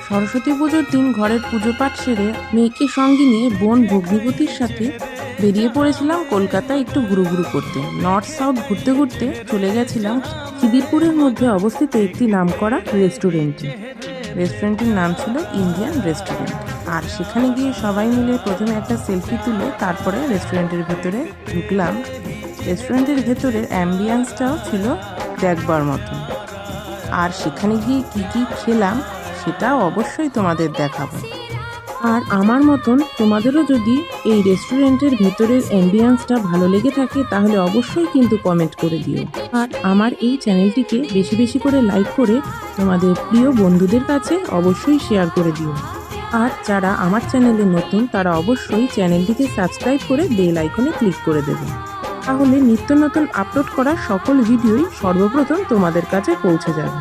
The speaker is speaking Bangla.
সরস্বতী পুজোর দিন ঘরের পুজো পাঠ সেরে মেয়েকে সঙ্গে নিয়ে বোন ভগ্নিপতির সাথে বেরিয়ে পড়েছিলাম কলকাতায় একটু ঘুরু করতে। নর্থ সাউথ ঘুরতে ঘুরতে চলে গেছিলাম খিদিরপুরের মধ্যে অবস্থিত একটি নামকরা রেস্টুরেন্টে। রেস্টুরেন্টের নাম ছিল ইন্ডিয়ান রেস্টুরেন্ট। আর সেখানে গিয়ে সবাই মিলে প্রথমে একটা সেলফি তুলে তারপরে রেস্টুরেন্টের ভেতরে ঢুকলাম। রেস্টুরেন্টের ভেতরের অ্যাম্বিয়েন্সটাও ছিল দেখবার মতো। আর সেখানে গিয়ে কি কি খেলাম সেটাও অবশ্যই তোমাদের দেখাবো। আর আমার মতন তোমাদেরও যদি এই রেস্টুরেন্টের ভেতরের অ্যাম্বিয়েন্সটা ভালো লেগে থাকে তাহলে অবশ্যই কিন্তু কমেন্ট করে দিও। আর আমার এই চ্যানেলটিকে বেশি বেশি করে লাইক করে তোমাদের প্রিয় বন্ধুদের কাছে অবশ্যই শেয়ার করে দিও। আর যারা আমার চ্যানেলে নতুন তারা অবশ্যই চ্যানেলটিকে সাবস্ক্রাইব করে বেল আইকনে ক্লিক করে দেবে। তাহলে নিত্য নতুন আপলোড করা সকল ভিডিওই সর্বপ্রথম তোমাদের কাছে পৌঁছে যাবে।